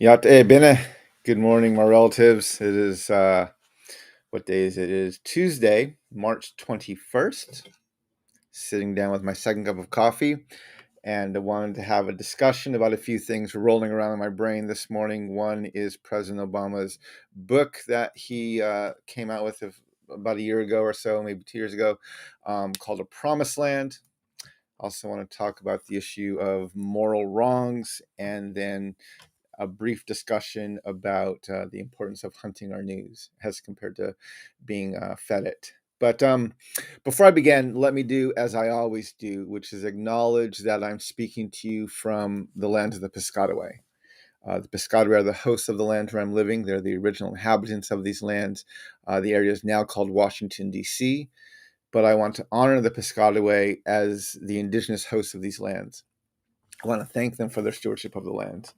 Bene. Good morning, my relatives. It is, what day is it? It is Tuesday, March 21st. Sitting down with my second cup of coffee, and I wanted to have a discussion about a few things rolling around in my brain this morning. One is President Obama's book that he came out with about a year ago or so, maybe 2 years ago, called A Promised Land. Also want to talk about the issue of moral wrongs, and then a brief discussion about the importance of hunting our news as compared to being fed it. But before I begin, let me do as I always do, which is acknowledge that I'm speaking to you from the land of the Piscataway. The Piscataway are the hosts of the land where I'm living. They're the original inhabitants of these lands. The area is now called Washington, D.C., but I want to honor the Piscataway as the indigenous hosts of these lands. I want to thank them for their stewardship of the land.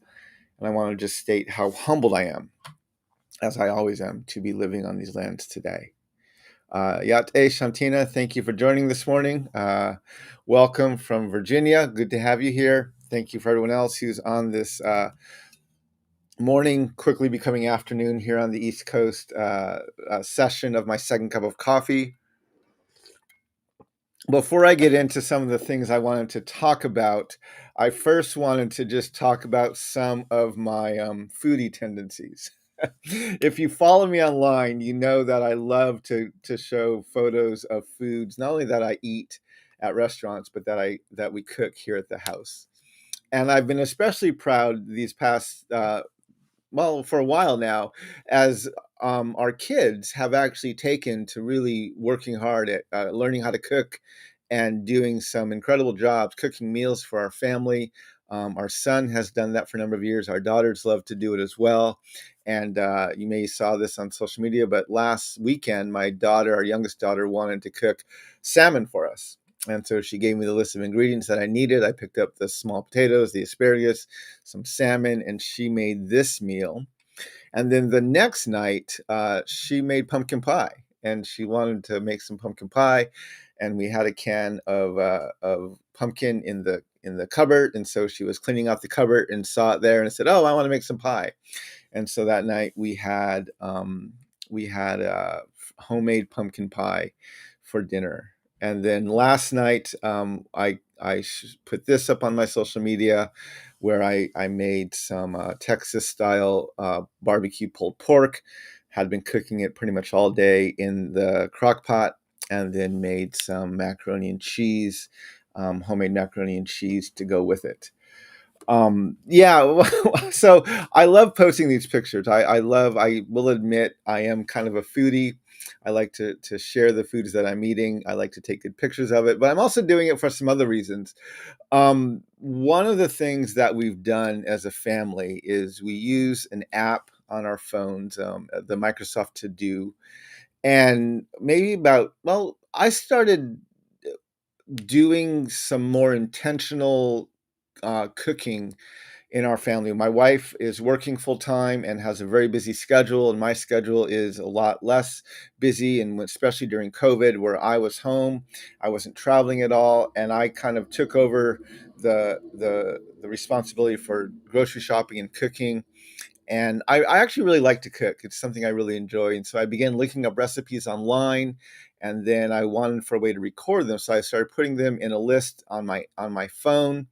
And I want to just state how humbled I am, as I always am, to be living on these lands today. Yate Shantina, thank you for joining this morning. Welcome from Virginia. Good to have you here. Thank you for everyone else who's on this morning, quickly becoming afternoon here on the East Coast session of my second cup of coffee. Before I get into some of the things I wanted to talk about, I first wanted to just talk about some of my foodie tendencies. If you follow me online, you know that I love to show photos of foods, not only that I eat at restaurants, but that we cook here at the house. And I've been especially proud these past for a while now, as our kids have actually taken to really working hard at learning how to cook and doing some incredible jobs cooking meals for our family. Our son has done that for a number of years. Our daughters love to do it as well. And you may saw this on social media, but last weekend, my daughter, our youngest daughter, wanted to cook salmon for us. And so she gave me the list of ingredients that I needed. I picked up the small potatoes, the asparagus, some salmon, and she made this meal. And then the next night, she made pumpkin pie, and she wanted to make some pumpkin pie. And we had a can of pumpkin in the cupboard, and so she was cleaning out the cupboard and saw it there and said, "Oh, I want to make some pie." And so that night we had homemade pumpkin pie for dinner. And then last night, I put this up on my social media, where I made some Texas style barbecue pulled pork. Had been cooking it pretty much all day in the crock pot, and then made some macaroni and cheese, homemade macaroni and cheese to go with it. Yeah, so I love posting these pictures. I will admit, I am kind of a foodie. I like to share the foods that I'm eating. I like to take good pictures of it, but I'm also doing it for some other reasons. One of the things that we've done as a family is we use an app on our phones, the Microsoft To Do, and maybe I started doing some more intentional cooking in our family. My wife is working full time and has a very busy schedule, and my schedule is a lot less busy. And especially during COVID, where I was home, I wasn't traveling at all, and I kind of took over the responsibility for grocery shopping and cooking. And I actually really like to cook. It's something I really enjoy. And so I began looking up recipes online, and then I wanted for a way to record them. So I started putting them in a list on my phone,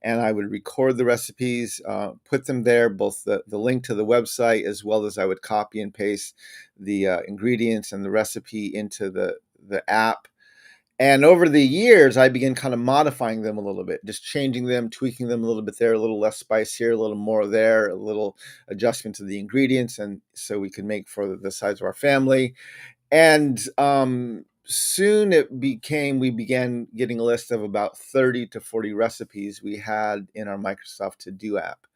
and I would record the recipes, put them there, both the link to the website, as well as I would copy and paste the ingredients and the recipe into the app. And over the years, I began kind of modifying them a little bit, just changing them, tweaking them a little bit there, a little less spice here, a little more there, a little adjustment to the ingredients, and so we could make for the size of our family. And soon we began getting a list of about 30 to 40 recipes we had in our Microsoft To Do app.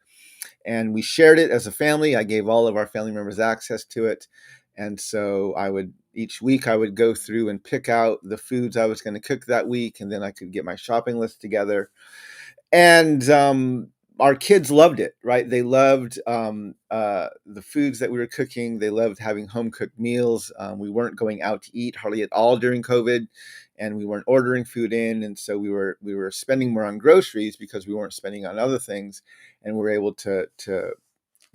And we shared it as a family. I gave all of our family members access to it. And so each week I would go through and pick out the foods I was going to cook that week, and then I could get my shopping list together. And our kids loved it, right? They loved the foods that we were cooking. They loved having home cooked meals. We weren't going out to eat hardly at all during COVID, and we weren't ordering food in. And so we were spending more on groceries because we weren't spending on other things, and we were able to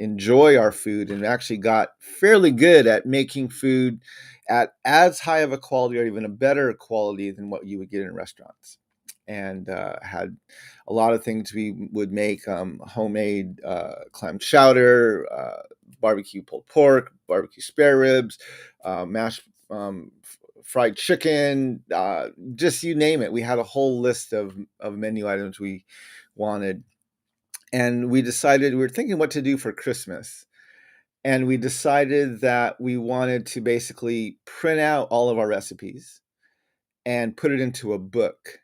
enjoy our food, and actually got fairly good at making food at as high of a quality or even a better quality than what you would get in restaurants. And had a lot of things we would make, homemade clam chowder, barbecue pulled pork, barbecue spare ribs, mashed fried chicken, just you name it. We had a whole list of menu items we wanted. And we decided, we were thinking what to do for Christmas. And we decided that we wanted to basically print out all of our recipes and put it into a book,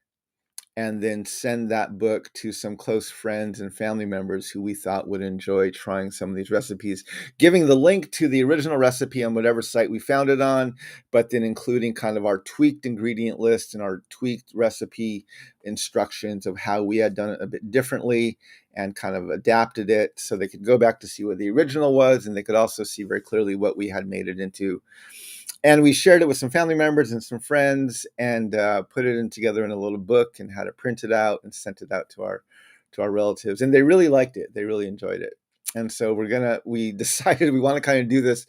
and then send that book to some close friends and family members who we thought would enjoy trying some of these recipes, giving the link to the original recipe on whatever site we found it on, but then including kind of our tweaked ingredient list and our tweaked recipe instructions of how we had done it a bit differently and kind of adapted it so they could go back to see what the original was, and they could also see very clearly what we had made it into. And we shared it with some family members and some friends, and put it together in a little book and had it printed out and sent it out to our relatives. And they really liked it. They really enjoyed it. And so we decided we want to kind of do this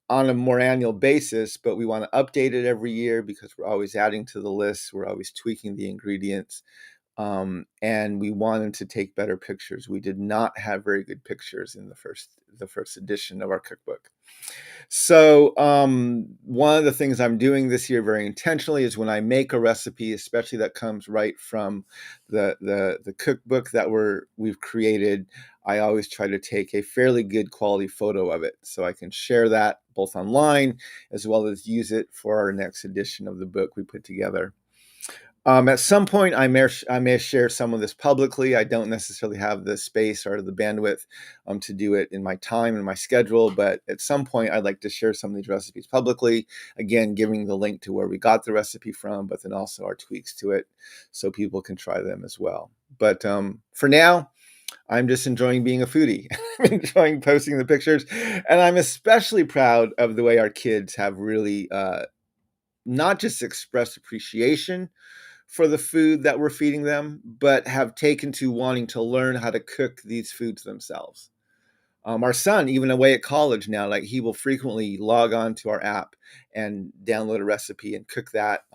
on a more annual basis, but we want to update it every year because we're always adding to the list. We're always tweaking the ingredients. And we wanted to take better pictures. We did not have very good pictures in the first edition of our cookbook. So one of the things I'm doing this year very intentionally is when I make a recipe, especially that comes right from the cookbook that we've created, I always try to take a fairly good quality photo of it so I can share that both online as well as use it for our next edition of the book we put together. At some point, I may share some of this publicly. I don't necessarily have the space or the bandwidth to do it in my time and my schedule, but at some point, I'd like to share some of these recipes publicly. Again, giving the link to where we got the recipe from, but then also our tweaks to it so people can try them as well. But for now, I'm just enjoying being a foodie. I'm enjoying posting the pictures, and I'm especially proud of the way our kids have really not just expressed appreciation for the food that we're feeding them, but have taken to wanting to learn how to cook these foods themselves. Our son, even away at college now, like he will frequently log on to our app and download a recipe and cook that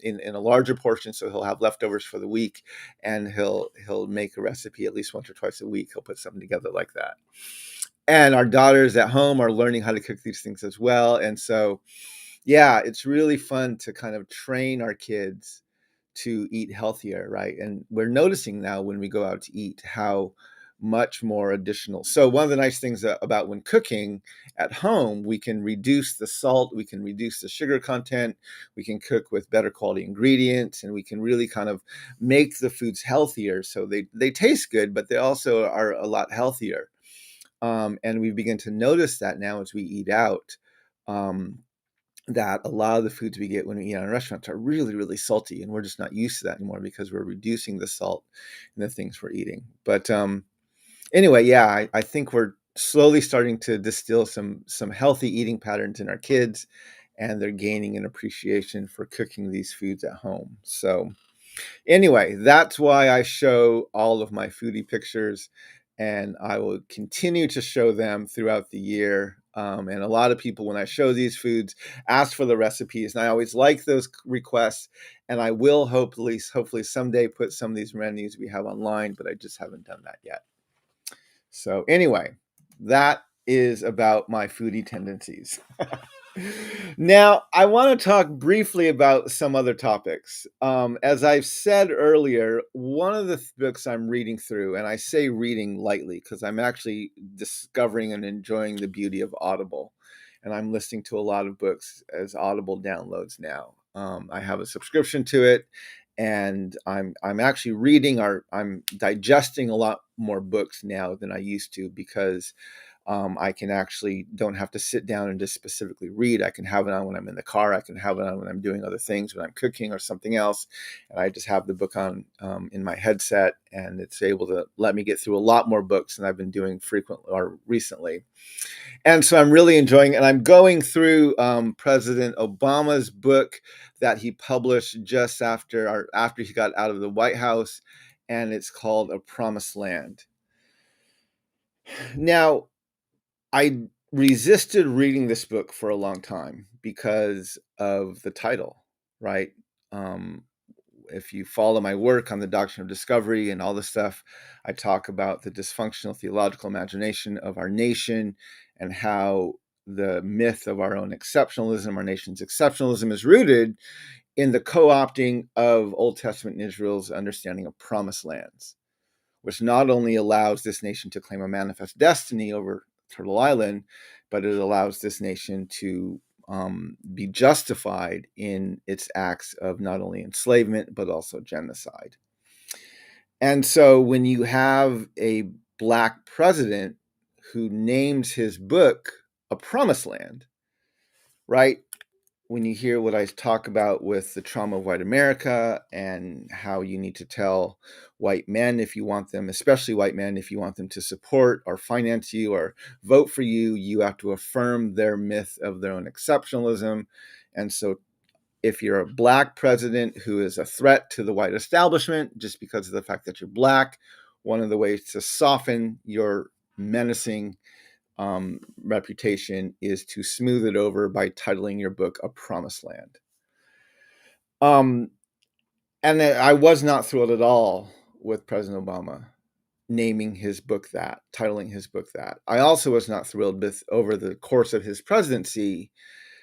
in a larger portion, so he'll have leftovers for the week, and he'll make a recipe at least once or twice a week. He'll put something together like that. And our daughters at home are learning how to cook these things as well. And so, yeah, it's really fun to kind of train our kids to eat healthier, right? And we're noticing now when we go out to eat how much more additional. So one of the nice things about when cooking at home, we can reduce the salt, we can reduce the sugar content, we can cook with better quality ingredients, and we can really kind of make the foods healthier. So they taste good, but they also are a lot healthier. And we begin to notice that now as we eat out. That a lot of the foods we get when we eat out in restaurants are really, really salty, and we're just not used to that anymore because we're reducing the salt in the things we're eating. But anyway, yeah, I think we're slowly starting to distill some healthy eating patterns in our kids, and they're gaining an appreciation for cooking these foods at home. So anyway, that's why I show all of my foodie pictures, and I will continue to show them throughout the year. And a lot of people, when I show these foods, ask for the recipes, and I always like those requests. And I will hopefully someday put some of these menus we have online, but I just haven't done that yet. So anyway, that is about my foodie tendencies. Now, I want to talk briefly about some other topics. As I've said earlier, one of the books I'm reading through, and I say reading lightly because I'm actually discovering and enjoying the beauty of Audible. And I'm listening to a lot of books as Audible downloads now. I have a subscription to it, and I'm actually reading, or I'm digesting a lot more books now than I used to, because I can actually don't have to sit down and just specifically read. I can have it on when I'm in the car. I can have it on when I'm doing other things, when I'm cooking or something else. And I just have the book on in my headset, and it's able to let me get through a lot more books than I've been doing frequently or recently. And so I'm really enjoying it. And I'm going through President Obama's book that he published just after he got out of the White House, and it's called A Promised Land. Now, I resisted reading this book for a long time because of the title, right? Um, if you follow my work on the doctrine of discovery and all this stuff, I talk about the dysfunctional theological imagination of our nation and how the myth of our own exceptionalism, our nation's exceptionalism, is rooted in the co-opting of Old Testament Israel's understanding of promised lands, which not only allows this nation to claim a manifest destiny over Turtle Island, but it allows this nation to be justified in its acts of not only enslavement, but also genocide. And so when you have a Black president who names his book A Promised Land, right? When you hear what I talk about with the trauma of white America and how you need to tell white men, if you want them, especially white men, if you want them to support or finance you or vote for you, you have to affirm their myth of their own exceptionalism. And so if you're a Black president who is a threat to the white establishment just because of the fact that you're Black, one of the ways to soften your menacing reputation is to smooth it over by titling your book A Promised Land. And I was not thrilled at all with President Obama naming his book that, titling his book that. I also was not thrilled with, over the course of his presidency,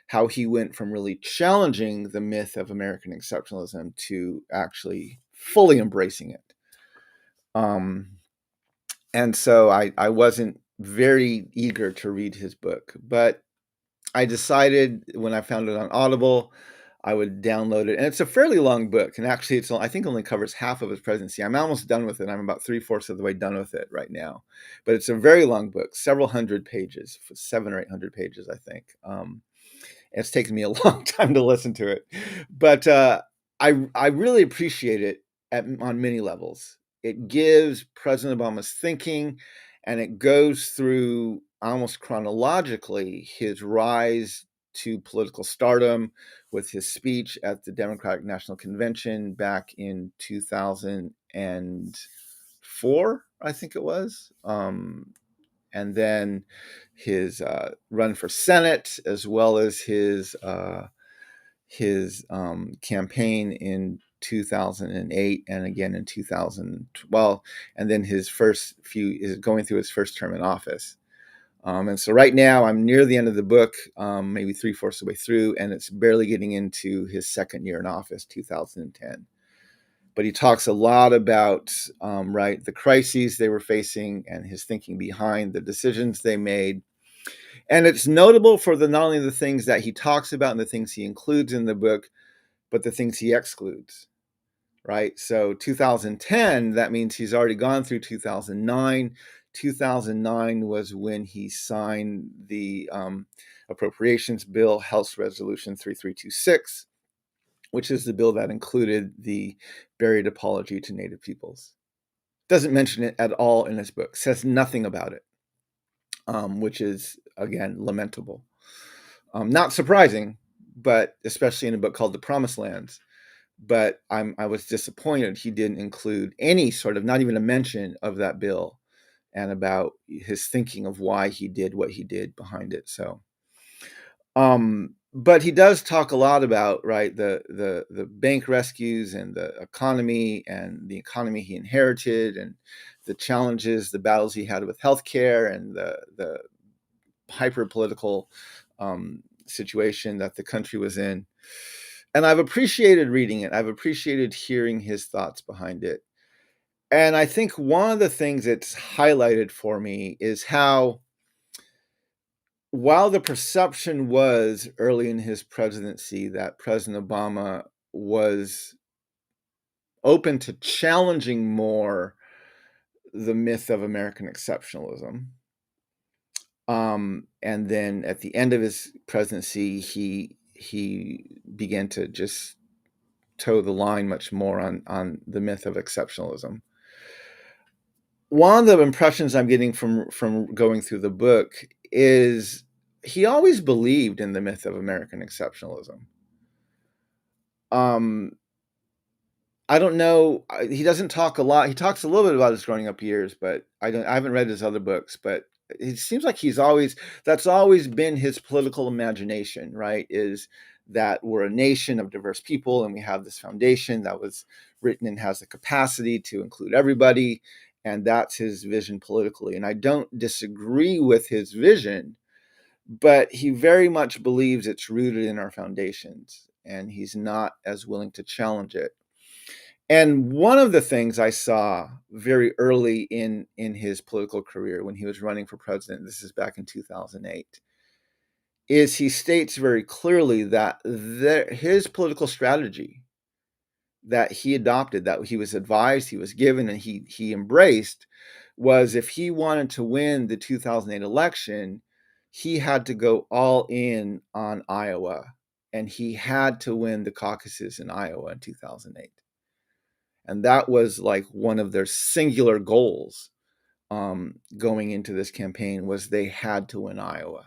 how he went from really challenging the myth of American exceptionalism to actually fully embracing it. And so I wasn't very eager to read his book, but I decided when I found it on Audible, I would download it. And it's a fairly long book. And actually, I think only covers half of his presidency. I'm almost done with it. I'm about 3/4 of the way done with it right now. But it's a very long book, several hundred pages, 700 or 800 pages, I think. It's taken me a long time to listen to it. But I really appreciate it on many levels. It gives President Obama's thinking, and it goes through almost chronologically his rise to political stardom with his speech at the Democratic National Convention back in 2004, I think it was. And then his run for Senate, as well as his campaign in 2008 and again in 2012, and then his first few is going through his first term in office. And so right now I'm near the end of the book, maybe 3/4 of the way through, and it's barely getting into his second year in office, 2010. But he talks a lot about right, the crises they were facing and his thinking behind the decisions they made. And it's notable for not only the things that he talks about and the things he includes in the book, but the things he excludes, right? So 2010, that means he's already gone through 2009. 2009 was when he signed the appropriations bill, House Resolution 3326, which is the bill that included the buried apology to Native peoples. Doesn't mention it at all in his book, says nothing about it, which is, again, lamentable. Not surprising, but especially in a book called The Promised Lands. But I was disappointed he didn't include any sort of, not even a mention of that bill and about his thinking of why he did what he did behind it. So, but he does talk a lot about, right, the bank rescues and the economy he inherited and the challenges, the battles he had with healthcare and the hyper political situation that the country was in. And I've appreciated reading it. I've appreciated hearing his thoughts behind it. And I think one of the things it's highlighted for me is how, while the perception was early in his presidency that President Obama was open to challenging more the myth of American exceptionalism, and then at the end of his presidency, he began to just toe the line much more on the myth of exceptionalism. One of the impressions I'm getting from going through the book is he always believed in the myth of American exceptionalism. I don't know. He doesn't talk a lot. He talks a little bit about his growing up years, but I haven't read his other books. But it seems like that's always been his political imagination, right? Is that we're a nation of diverse people and we have this foundation that was written and has the capacity to include everybody. And that's his vision politically. And I don't disagree with his vision, but he very much believes it's rooted in our foundations and he's not as willing to challenge it. And one of the things I saw very early in his political career when he was running for president, this is back in 2008, is he states very clearly that his political strategy that he adopted, that he was advised, he was given, and he embraced, was if he wanted to win the 2008 election, he had to go all in on Iowa, and he had to win the caucuses in Iowa in 2008. And that was like one of their singular goals going into this campaign, was they had to win Iowa.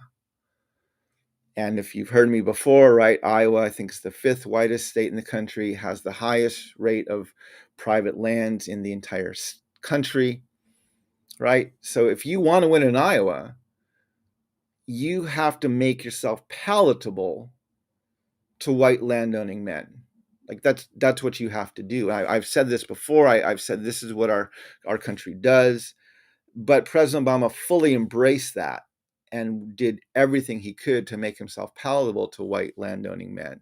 And if you've heard me before, right, Iowa, I think, is the 5th whitest state in the country, has the highest rate of private lands in the entire country, right? So if you want to win in Iowa, you have to make yourself palatable to white landowning men. Like that's what you have to do. I've said this before. I've said this is what our country does. But President Obama fully embraced that and did everything he could to make himself palatable to white landowning men.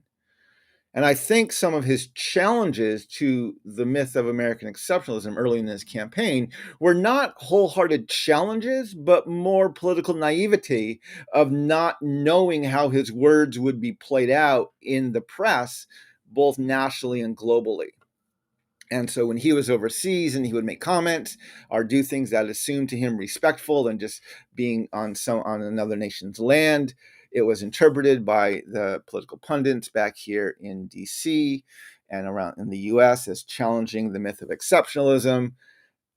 And I think some of his challenges to the myth of American exceptionalism early in his campaign were not wholehearted challenges, but more political naivety of not knowing how his words would be played out in the press, both nationally and globally. And so when he was overseas and he would make comments or do things that assumed to him respectful and just being on another nation's land, it was interpreted by the political pundits back here in DC and around in the US as challenging the myth of exceptionalism.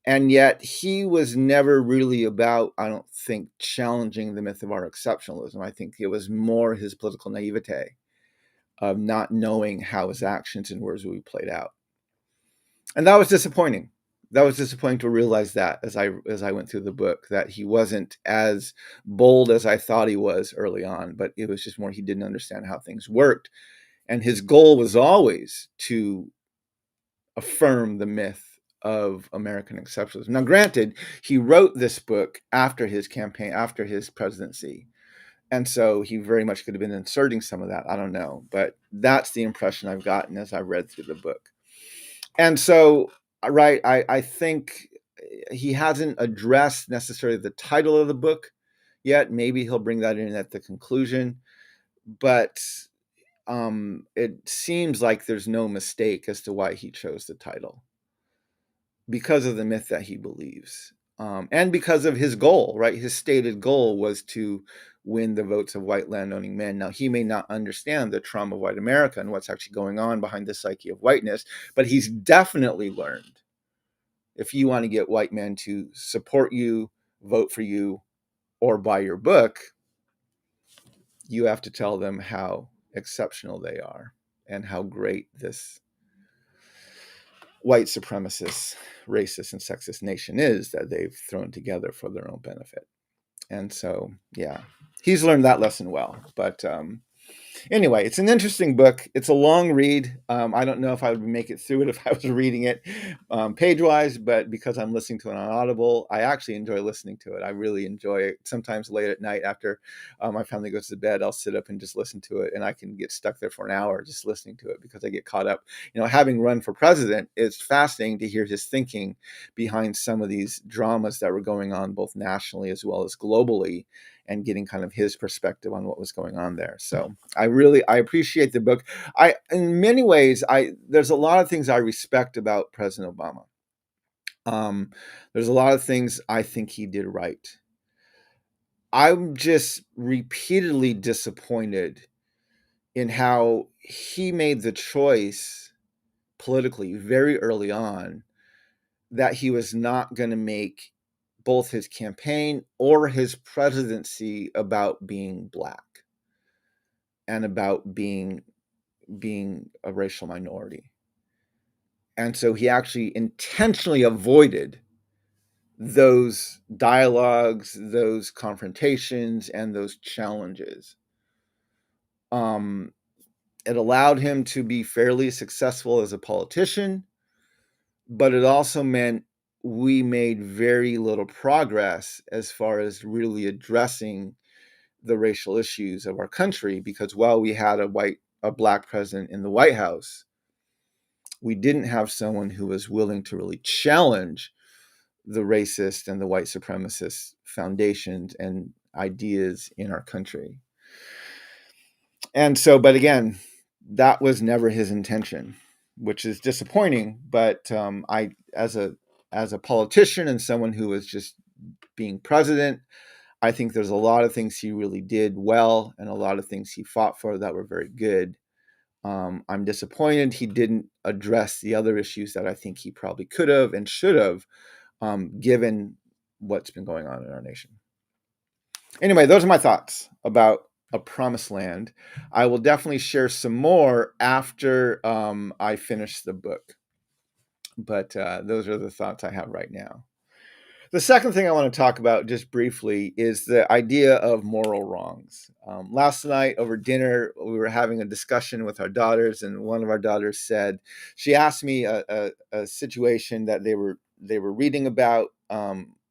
And yet he was never really about, I don't think, challenging the myth of our exceptionalism. I think it was more his political naivete of not knowing how his actions and words would be played out. And that was disappointing. That was disappointing to realize that as I went through the book, that he wasn't as bold as I thought he was early on, but it was just more he didn't understand how things worked. And his goal was always to affirm the myth of American exceptionalism. Now, granted, he wrote this book after his campaign, after his presidency. And so he very much could have been inserting some of that. I don't know. But that's the impression I've gotten as I read through the book. And so, right, I think he hasn't addressed necessarily the title of the book yet. Maybe he'll bring that in at the conclusion. But it seems like there's no mistake as to why he chose the title, because of the myth that he believes. And because of his goal, right? His stated goal was to win the votes of white landowning men. Now, he may not understand the trauma of white America and what's actually going on behind the psyche of whiteness, but he's definitely learned, if you want to get white men to support you, vote for you, or buy your book, you have to tell them how exceptional they are and how great this white supremacist, racist, and sexist nation is that they've thrown together for their own benefit. And so, yeah, he's learned that lesson well. But anyway, it's an interesting book. It's a long read. I don't know if I would make it through it if I was reading it page-wise, but because I'm listening to it on Audible, I actually enjoy listening to it. I really enjoy it. Sometimes late at night after my family goes to bed, I'll sit up and just listen to it, and I can get stuck there for an hour just listening to it because I get caught up. You know, having run for president, it's fascinating to hear his thinking behind some of these dramas that were going on both nationally as well as globally, and getting kind of his perspective on what was going on there. So I appreciate the book. In many ways, there's a lot of things I respect about President Obama. There's a lot of things I think he did right. I'm just repeatedly disappointed in how he made the choice politically very early on that he was not going to make both his campaign or his presidency about being Black and about being a racial minority. And so he actually intentionally avoided those dialogues, those confrontations, and those challenges. Um, it allowed him to be fairly successful as a politician, but it also meant we made very little progress as far as really addressing the racial issues of our country, because while we had a black president in the White House, we didn't have someone who was willing to really challenge the racist and the white supremacist foundations and ideas in our country. And so, but again, that was never his intention, which is disappointing. But as a politician and someone who was just being president, I think there's a lot of things he really did well and a lot of things he fought for that were very good. I'm disappointed he didn't address the other issues that I think he probably could have and should have, given what's been going on in our nation. Anyway, those are my thoughts about A Promised Land. I will definitely share some more after I finish the book. But those are the thoughts I have right now. The second thing I want to talk about just briefly is the idea of moral wrongs. Last night over dinner, we were having a discussion with our daughters, and one of our daughters said, she asked me a situation that they were reading about,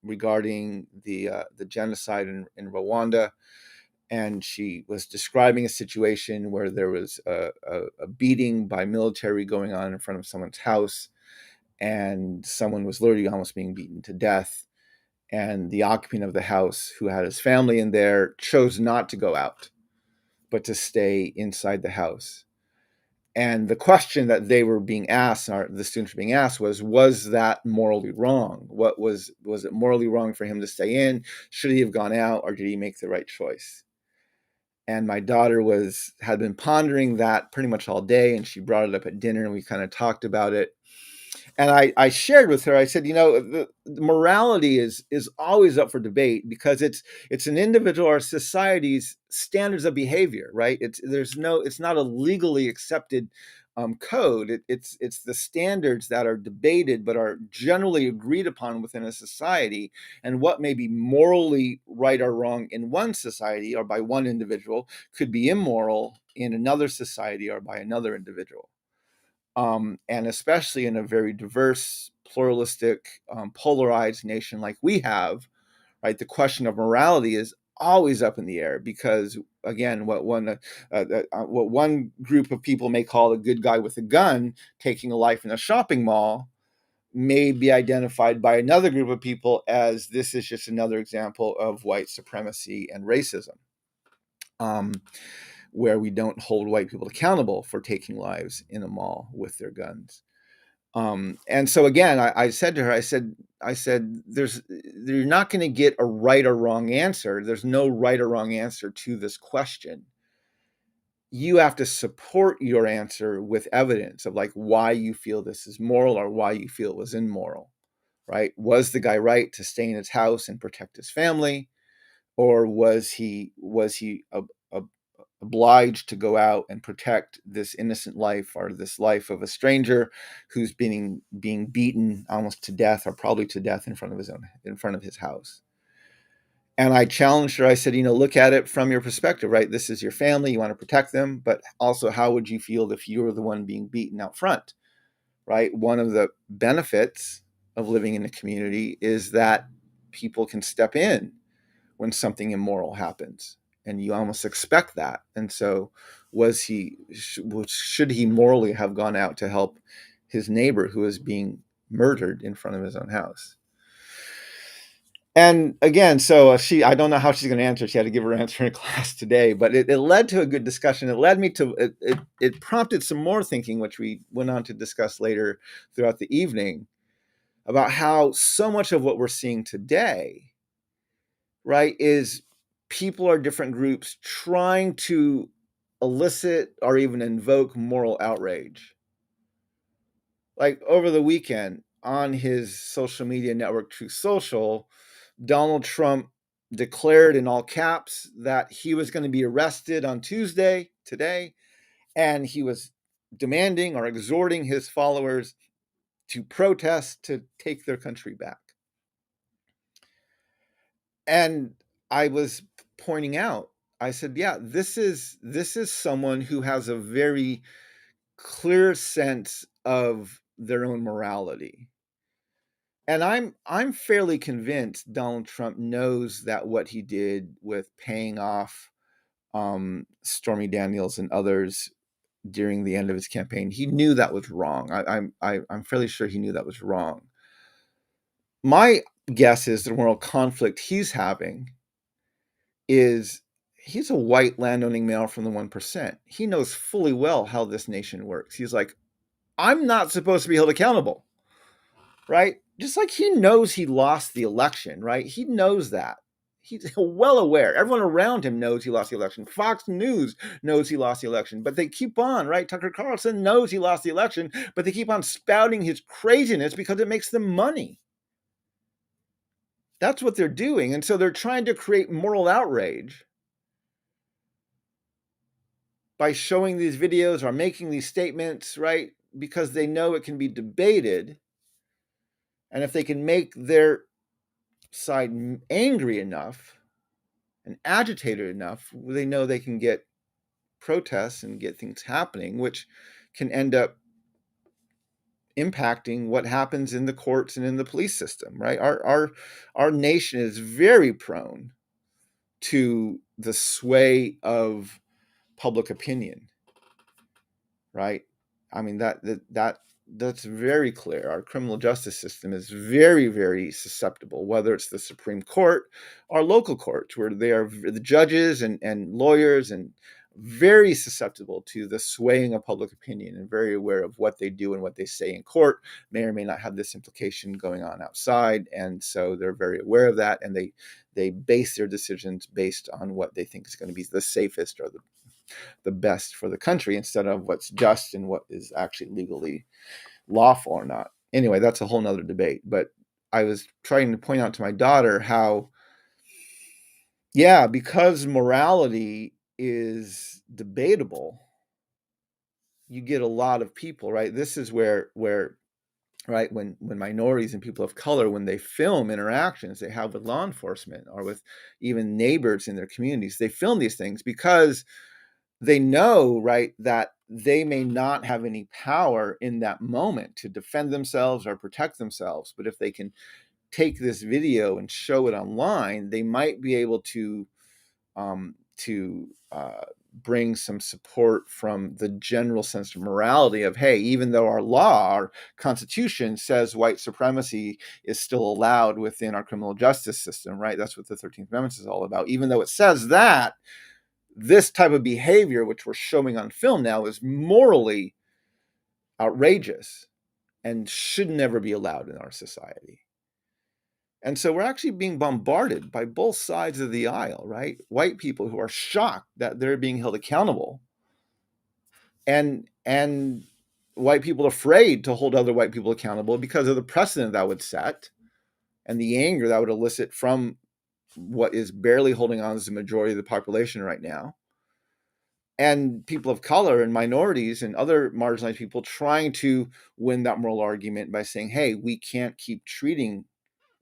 regarding the genocide in Rwanda. And she was describing a situation where there was a beating by military going on in front of someone's house, and someone was literally almost being beaten to death. And the occupant of the house, who had his family in there, chose not to go out, but to stay inside the house. And the question that they were being asked, or the students were being asked, was that morally wrong? Was it morally wrong for him to stay in? Should he have gone out, or did he make the right choice? And my daughter had been pondering that pretty much all day, and she brought it up at dinner, and we kind of talked about it. And I shared with her, I said, the morality is always up for debate, because it's an individual or society's standards of behavior, right? It's not a legally accepted code. It's the standards that are debated but are generally agreed upon within a society, and what may be morally right or wrong in one society or by one individual could be immoral in another society or by another individual. And especially in a very diverse, pluralistic, polarized nation like we have, right? The question of morality is always up in the air, because again, what one group of people may call a good guy with a gun taking a life in a shopping mall may be identified by another group of people as this is just another example of white supremacy and racism. Where we don't hold white people accountable for taking lives in a mall with their guns. And so again, I said to her, I said, you're not going to get a right or wrong answer. There's no right or wrong answer to this question. You have to support your answer with evidence of like why you feel this is moral or why you feel it was immoral, right? Was the guy right to stay in his house and protect his family? Or was he obliged to go out and protect this innocent life, or this life of a stranger who's being beaten almost to death, or probably to death in front of his house? And I challenged her. I said, look at it from your perspective, right? This is your family. You want to protect them, but also, how would you feel if you were the one being beaten out front, right? One of the benefits of living in a community is that people can step in when something immoral happens, and you almost expect that. And so, should he morally have gone out to help his neighbor who is being murdered in front of his own house? And again, so I don't know how she's going to answer. She had to give her answer in class today, but it led to a good discussion. It led me to it prompted some more thinking, which we went on to discuss later throughout the evening, about how so much of what we're seeing today, right, is people or different groups trying to elicit or even invoke moral outrage. Like over the weekend on his social media network, Truth Social, Donald Trump declared in all caps that he was going to be arrested on Tuesday, today, and he was demanding or exhorting his followers to protest to take their country back. And I was pointing out, I said, yeah, this is someone who has a very clear sense of their own morality. And I'm fairly convinced Donald Trump knows that what he did with paying off Stormy Daniels and others during the end of his campaign, he knew that was wrong. I'm fairly sure he knew that was wrong. My guess is the moral conflict he's having is he's a white landowning male from the 1%. He knows fully well how this nation works. He's like, I'm not supposed to be held accountable, right? Just like he knows he lost the election, right? He knows that. He's well aware. Everyone around him knows he lost the election. Fox News knows he lost the election, but they keep on, right? Tucker Carlson knows he lost the election, but they keep on spouting his craziness because it makes them money. That's what they're doing. And so they're trying to create moral outrage by showing these videos or making these statements, right? Because they know it can be debated. And if they can make their side angry enough and agitated enough, they know they can get protests and get things happening, which can end up impacting what happens in the courts and in the police system, right? Our nation is very prone to the sway of public opinion, right? I mean, that's very clear. Our criminal justice system is very, very susceptible, whether it's the Supreme Court or local courts, where they are the judges and lawyers and very susceptible to the swaying of public opinion and very aware of what they do and what they say in court may or may not have this implication going on outside. And so they're very aware of that, and they base their decisions based on what they think is going to be the safest or the best for the country instead of what's just and what is actually legally lawful or not. Anyway, that's a whole nother debate. But I was trying to point out to my daughter how, yeah, because morality is debatable, you get a lot of people, right? This is where right, when minorities and people of color, when they film interactions they have with law enforcement or with even neighbors in their communities, they film these things because they know, right, that they may not have any power in that moment to defend themselves or protect themselves. But if they can take this video and show it online, they might be able to bring some support from the general sense of morality of, hey, even though our law, our Constitution says white supremacy is still allowed within our criminal justice system, right? That's what the 13th Amendment is all about. Even though it says that, this type of behavior, which we're showing on film now, is morally outrageous and should never be allowed in our society. And so we're actually being bombarded by both sides of the aisle, right? White people who are shocked that they're being held accountable, and white people afraid to hold other white people accountable because of the precedent that would set and the anger that would elicit from what is barely holding on as the majority of the population right now. And people of color and minorities and other marginalized people trying to win that moral argument by saying, hey, we can't keep treating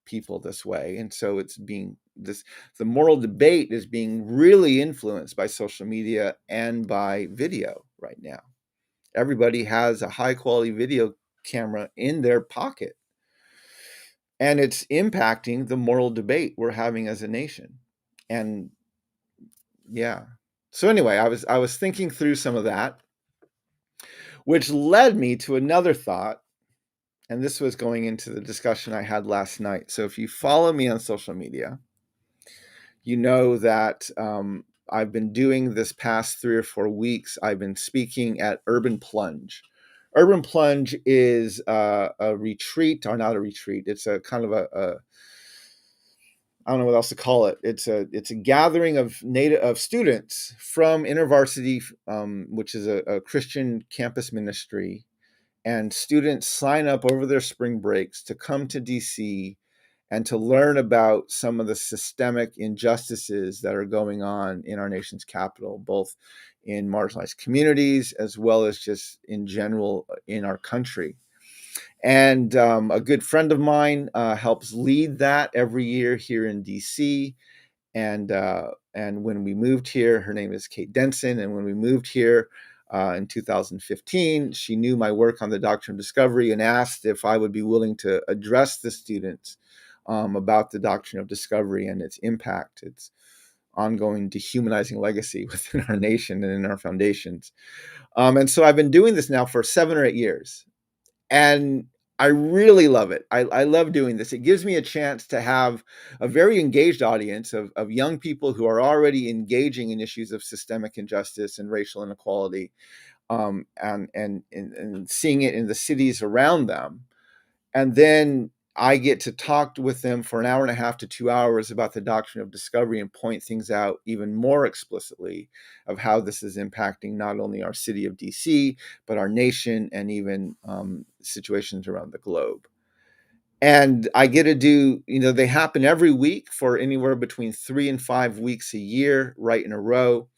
people this way. And so the moral debate is being really influenced by social media and by video right now. Everybody has a high quality video camera in their pocket, and it's impacting the moral debate we're having as a nation. And yeah. So anyway, I was thinking through some of that, which led me to another thought. And this was going into the discussion I had last night. So if you follow me on social media, you know that I've been doing this past 3 or 4 weeks, I've been speaking at Urban Plunge. Urban Plunge is a retreat, or not a retreat. It's a kind of I don't know what else to call it. It's a gathering of students from InterVarsity, which is a Christian campus ministry, and students sign up over their spring breaks to come to DC and to learn about some of the systemic injustices that are going on in our nation's capital, both in marginalized communities as well as just in general in our country. And a good friend of mine helps lead that every year here in DC. And when we moved here, her name is Kate Denson. And when we moved here in 2015, she knew my work on the Doctrine of Discovery and asked if I would be willing to address the students about the Doctrine of Discovery and its impact, its ongoing dehumanizing legacy within our nation and in our foundations. And so I've been doing this now for 7 or 8 years. And I really love it. I love doing this. It gives me a chance to have a very engaged audience of young people who are already engaging in issues of systemic injustice and racial inequality, and seeing it in the cities around them. And then I get to talk with them for an hour and a half to 2 hours about the Doctrine of Discovery and point things out even more explicitly of how this is impacting not only our city of DC, but our nation and even situations around the globe. And I get to do, they happen every week for anywhere between 3 and 5 weeks a year, right in a row.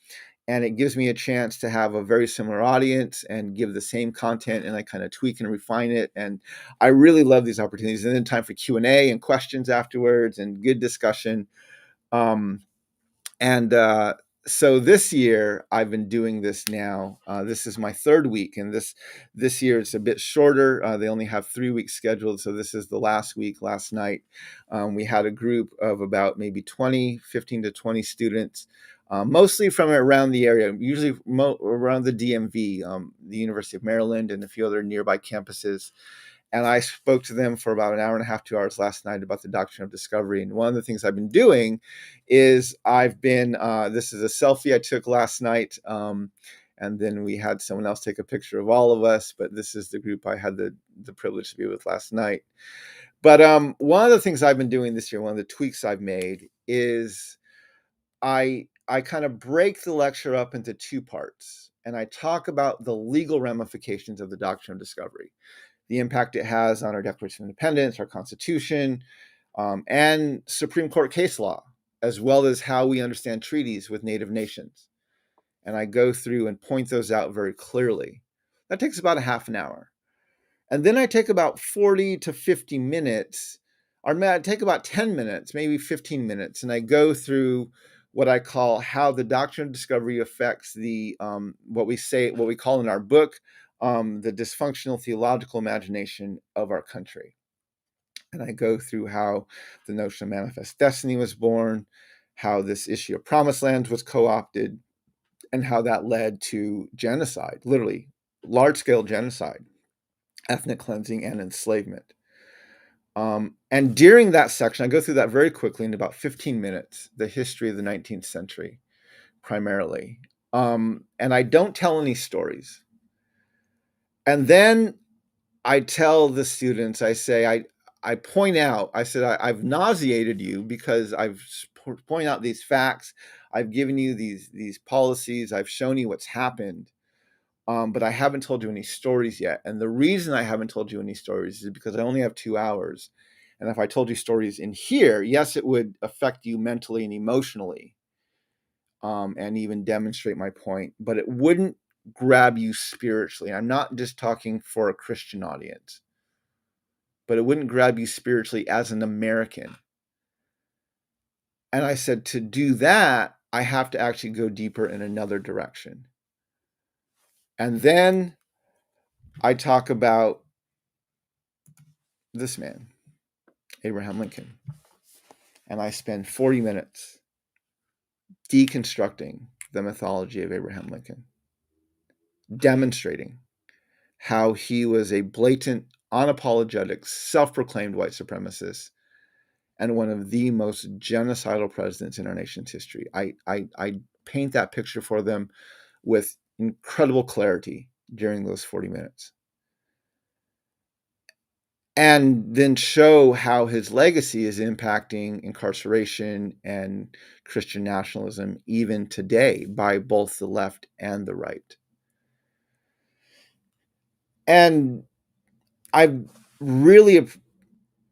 And it gives me a chance to have a very similar audience and give the same content, and I kind of tweak and refine it. And I really love these opportunities. And then time for Q&A and questions afterwards and good discussion. Um, and so this year I've been doing this now. This is my third week, and this year it's a bit shorter. They only have 3 weeks scheduled, so this is the last week. Last night, we had a group of about maybe 15 to 20 students, mostly from around the area, usually around the DMV, the University of Maryland, and a few other nearby campuses. And I spoke to them for about an hour and a half, 2 hours last night about the Doctrine of Discovery. And one of the things I've been doing is this is a selfie I took last night. And then we had someone else take a picture of all of us. But this is the group I had the privilege to be with last night. But one of the things I've been doing this year, one of the tweaks I've made is I kind of break the lecture up into two parts. And I talk about the legal ramifications of the Doctrine of Discovery, the impact it has on our Declaration of Independence, our Constitution, and Supreme Court case law, as well as how we understand treaties with Native nations. And I go through and point those out very clearly. That takes about a half an hour. And then I take about 40 to 50 minutes, or I take about 10 minutes, maybe 15 minutes, and I go through what I call how the Doctrine of Discovery affects the what we call in our book, the dysfunctional theological imagination of our country. And I go through how the notion of manifest destiny was born, how this issue of promised land was co-opted, and how that led to genocide, literally large-scale genocide, ethnic cleansing, and enslavement. And during that section, I go through that very quickly in about 15 minutes, the history of the 19th century, primarily. And I don't tell any stories. And then I tell the students, I say, I point out, I said, I've nauseated you because I've point out these facts. I've given you these policies. I've shown you what's happened. But I haven't told you any stories yet. And the reason I haven't told you any stories is because I only have 2 hours. And if I told you stories in here, yes, it would affect you mentally and emotionally, and even demonstrate my point, but it wouldn't grab you spiritually. I'm not just talking for a Christian audience, but it wouldn't grab you spiritually as an American. And I said, to do that, I have to actually go deeper in another direction. And then I talk about this man, Abraham Lincoln. And I spend 40 minutes deconstructing the mythology of Abraham Lincoln, demonstrating how he was a blatant, unapologetic, self-proclaimed white supremacist and one of the most genocidal presidents in our nation's history. I paint that picture for them with incredible clarity during those 40 minutes. And then show how his legacy is impacting incarceration and Christian nationalism even today by both the left and the right. And I really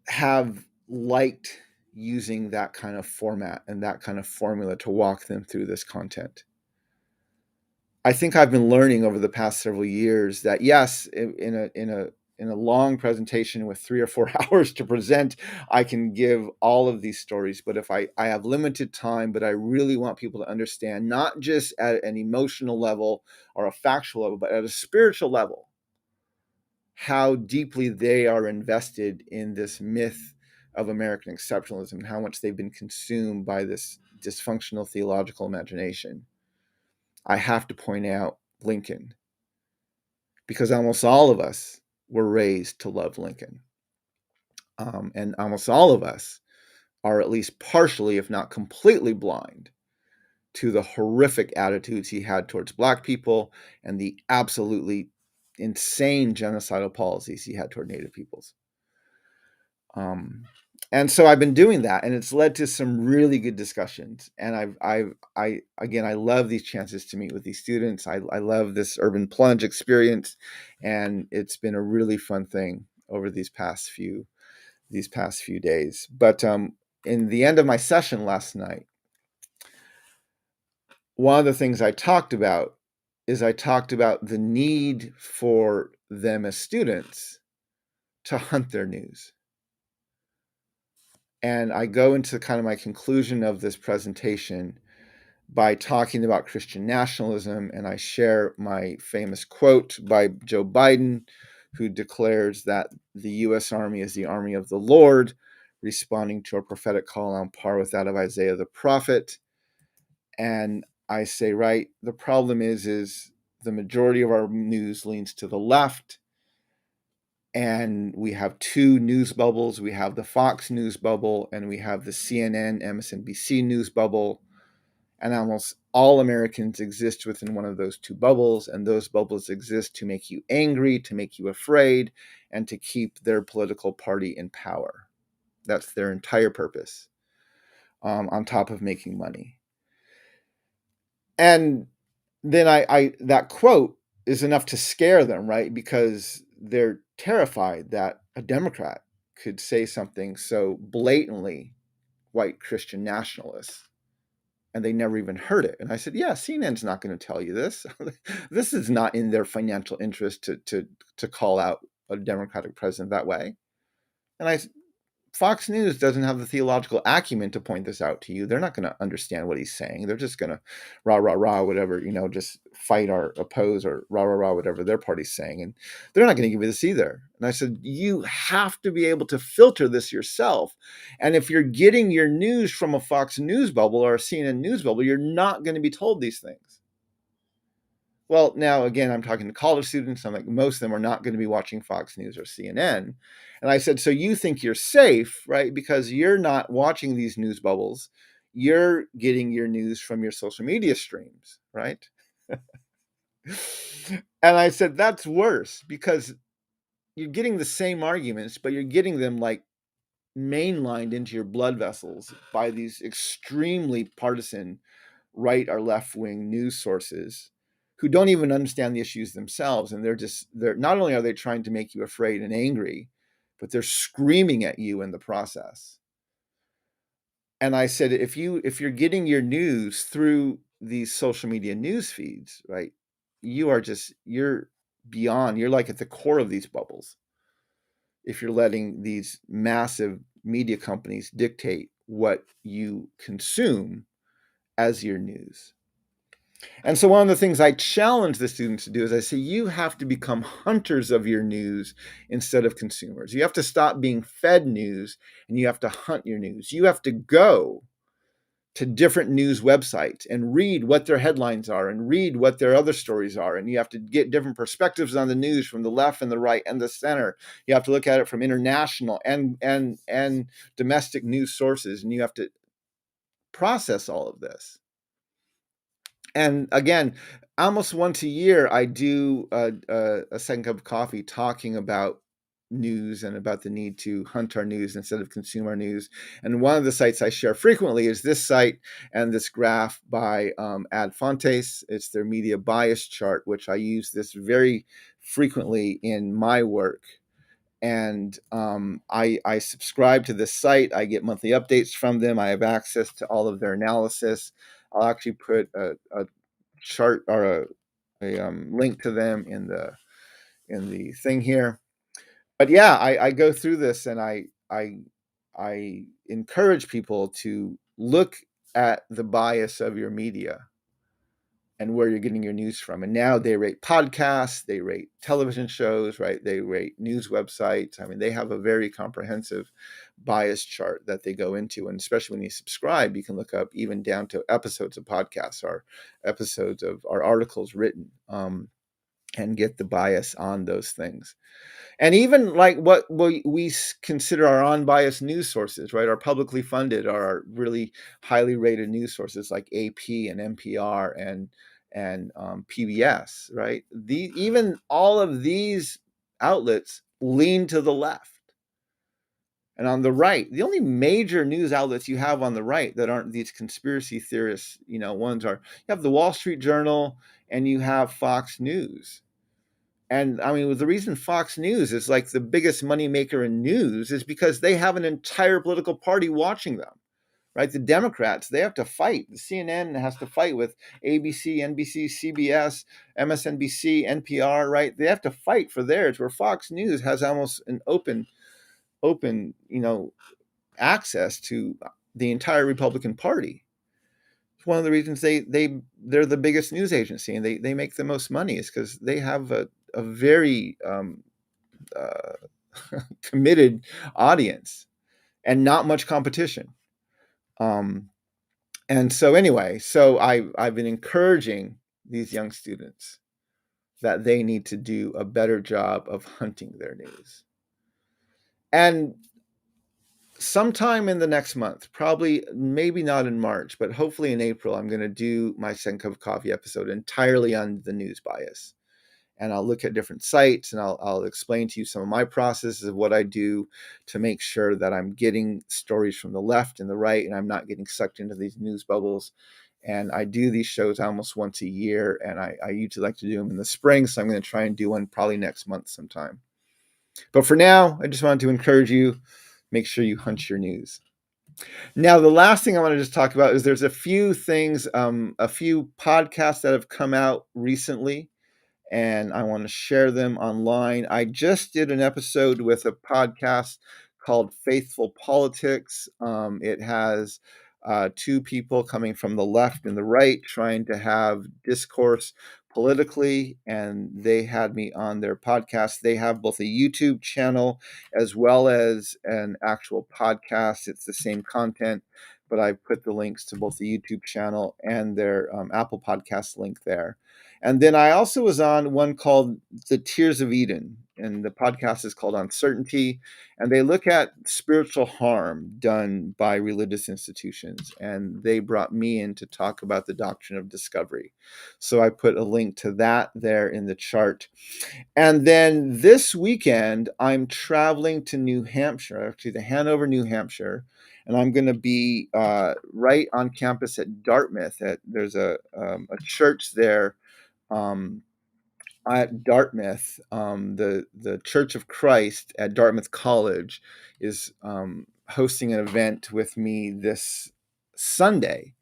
have liked using that kind of format and that kind of formula to walk them through this content. I think I've been learning over the past several years that yes, in in a long presentation with 3 or 4 hours to present, I can give all of these stories. But if I have limited time, but I really want people to understand, not just at an emotional level or a factual level, but at a spiritual level, how deeply they are invested in this myth of American exceptionalism and how much they've been consumed by this dysfunctional theological imagination. I have to point out Lincoln, because almost all of us were raised to love Lincoln. And almost all of us are at least partially, if not completely, blind to the horrific attitudes he had towards Black people and the absolutely insane genocidal policies he had toward Native peoples. And so I've been doing that, and it's led to some really good discussions. And I love these chances to meet with these students. I love this urban plunge experience, and it's been a really fun thing over these past few days. But in the end of my session last night, one of the things I talked about the need for them as students to hunt their news. And I go into kind of my conclusion of this presentation by talking about Christian nationalism, and I share my famous quote by Joe Biden, who declares that the U.S. Army is the army of the Lord, responding to a prophetic call on par with that of Isaiah the prophet. And I say, right, the problem is the majority of our news leans to the left. And we have two news bubbles. We have the Fox news bubble, and we have the CNN, MSNBC news bubble. And almost all Americans exist within one of those two bubbles. And those bubbles exist to make you angry, to make you afraid, and to keep their political party in power. That's their entire purpose, on top of making money. And then that quote is enough to scare them, right? Because they're terrified that a Democrat could say something so blatantly white Christian nationalist, and they never even heard it. And I said, yeah, CNN's not going to tell you this. This is not in their financial interest to call out a Democratic president that way. And Fox News doesn't have the theological acumen to point this out to you. They're not going to understand what he's saying. They're just going to rah, rah, rah, whatever, just fight or oppose or rah, rah, rah, whatever their party's saying. And they're not going to give you this either. And I said, you have to be able to filter this yourself. And if you're getting your news from a Fox News bubble or a CNN news bubble, you're not going to be told these things. Well, now, again, I'm talking to college students. I'm like, most of them are not going to be watching Fox News or CNN. And I said, so you think you're safe, right? Because you're not watching these news bubbles. You're getting your news from your social media streams, right? And I said, that's worse, because you're getting the same arguments, but you're getting them like mainlined into your blood vessels by these extremely partisan right or left wing news sources who don't even understand the issues themselves. And they're not only are they trying to make you afraid and angry, but they're screaming at you in the process. And I said, if you're getting your news through these social media news feeds, right, you're beyond, you're like at the core of these bubbles. If you're letting these massive media companies dictate what you consume as your news. And so one of the things I challenge the students to do is I say, you have to become hunters of your news instead of consumers. You have to stop being fed news, and you have to hunt your news. You have to go to different news websites and read what their headlines are and read what their other stories are. And you have to get different perspectives on the news from the left and the right and the center. You have to look at it from international and domestic news sources, and you have to process all of this. And again, almost once a year, I do a second cup of coffee talking about news and about the need to hunt our news instead of consume our news. And one of the sites I share frequently is this site and this graph by Ad Fontes. It's their media bias chart, which I use this very frequently in my work. And I subscribe to this site. I get monthly updates from them. I have access to all of their analysis. I'll actually put a chart or a link to them in the thing here. But yeah, I go through this, and I encourage people to look at the bias of your media and where you're getting your news from. And now they rate podcasts, they rate television shows, right? They rate news websites. I mean, they have a very comprehensive bias chart that they go into. And especially when you subscribe, you can look up even down to episodes of podcasts or episodes of our articles written, and get the bias on those things. And even like what we consider our unbiased news sources, right? Our publicly funded, our really highly rated news sources like AP and NPR and PBS, right? Even all of these outlets lean to the left. And on the right, the only major news outlets you have on the right that aren't these conspiracy theorists, ones are, you have the Wall Street Journal and you have Fox News. And I mean, the reason Fox News is like the biggest moneymaker in news is because they have an entire political party watching them, right? The Democrats, they have to fight. The CNN has to fight with ABC, NBC, CBS, MSNBC, NPR, right? They have to fight for theirs, where Fox News has almost an open, access to the entire Republican Party. It's one of the reasons they're the biggest news agency, and they make the most money, is because they have a very committed audience and not much competition. Um, and so anyway, so I've been encouraging these young students that they need to do a better job of hunting their news. And sometime in the next month, probably maybe not in March, but hopefully in April, I'm going to do my Second Cup of Coffee episode entirely on the news bias. And I'll look at different sites, and I'll explain to you some of my processes of what I do to make sure that I'm getting stories from the left and the right, and I'm not getting sucked into these news bubbles. And I do these shows almost once a year, and I usually like to do them in the spring, so I'm going to try and do one probably next month sometime. But for now, I just wanted to encourage you, make sure you hunt your news. Now, the last thing I want to just talk about is there's a few things, a few podcasts that have come out recently, and I want to share them online. I just did an episode with a podcast called Faithful Politics. It has two people coming from the left and the right trying to have discourse politically, and they had me on their podcast. They have both a YouTube channel as well as an actual podcast. It's the same content, but I put the links to both the YouTube channel and their Apple Podcast link there. And then I also was on one called The Tears of Eden, and the podcast is called Uncertainty. And they look at spiritual harm done by religious institutions. And they brought me in to talk about the doctrine of discovery. So I put a link to that there in the chart. And then this weekend, I'm traveling to New Hampshire, actually to Hanover, New Hampshire. And I'm going to be right on campus at Dartmouth. There's a church there at Dartmouth. The Church of Christ at Dartmouth College is hosting an event with me this Sunday,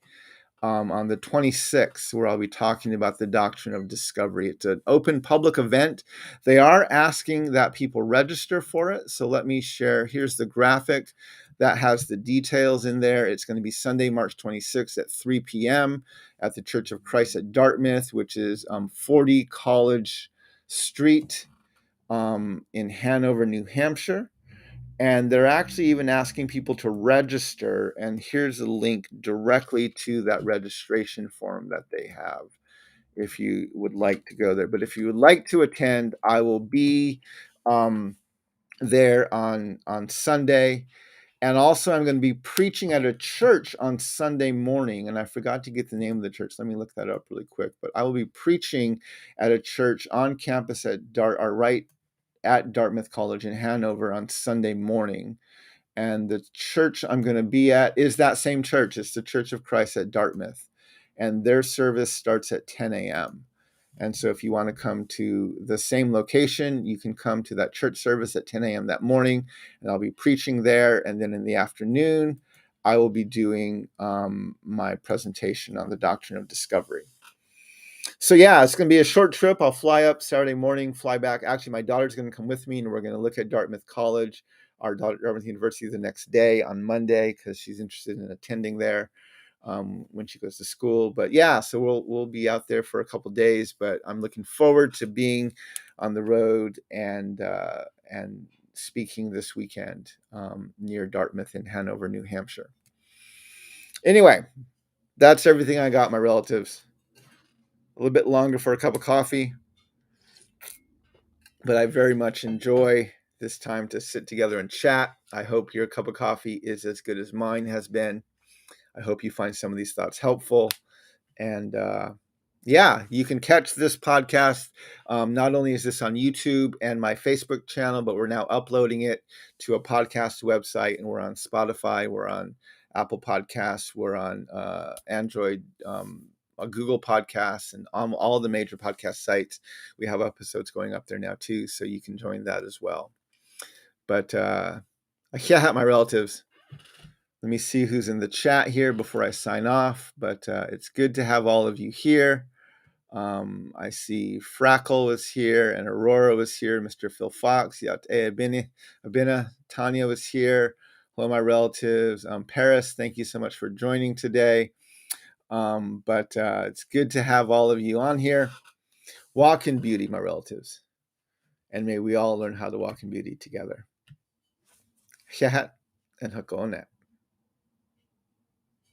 on the 26th, where I'll be talking about the doctrine of discovery. It's an open public event. They are asking that people register for it. So let me share. Here's the graphic that has the details in there. It's going to be Sunday, March 26th at 3 p.m. at the Church of Christ at Dartmouth, which is 40 College Street in Hanover, New Hampshire. And they're actually even asking people to register. And here's a link directly to that registration form that they have if you would like to go there. But if you would like to attend, I will be there on Sunday. And also, I'm going to be preaching at a church on Sunday morning. And I forgot to get the name of the church. Let me look that up really quick. But I will be preaching at a church on campus at right at Dartmouth College in Hanover on Sunday morning. And the church I'm going to be at is that same church. It's the Church of Christ at Dartmouth. And their service starts at 10 a.m. And so if you want to come to the same location, you can come to that church service at 10 a.m. that morning. And I'll be preaching there. And then in the afternoon, I will be doing my presentation on the doctrine of discovery. So yeah, it's going to be a short trip. I'll fly up Saturday morning, fly back. Actually, my daughter's going to come with me, and we're going to look at Dartmouth College, our Dartmouth University, the next day on Monday because she's interested in attending there when she goes to school. But yeah, so we'll be out there for a couple days. But I'm looking forward to being on the road and speaking this weekend near Dartmouth in Hanover, New Hampshire. Anyway, that's everything I got, my relatives. A little bit longer for a cup of coffee, but I very much enjoy this time to sit together and chat. I hope your cup of coffee is as good as mine has been. I hope you find some of these thoughts helpful. And yeah, you can catch this podcast. Not only is this on YouTube and my Facebook channel, but we're now uploading it to a podcast website, and we're on Spotify, we're on Apple Podcasts, we're on Android, Google Podcasts, and on all the major podcast sites. We have episodes going up there now too, so you can join that as well. But yeah, my relatives. Let me see who's in the chat here before I sign off. But it's good to have all of you here. I see Frackle was here and Aurora was here. Mr. Phil Fox, Abina, Tanya was here. Hello, my relatives. Paris, thank you so much for joining today. But it's good to have all of you on here. Walk in beauty, my relatives. And may we all learn how to walk in beauty together. Shahat and Hakonet.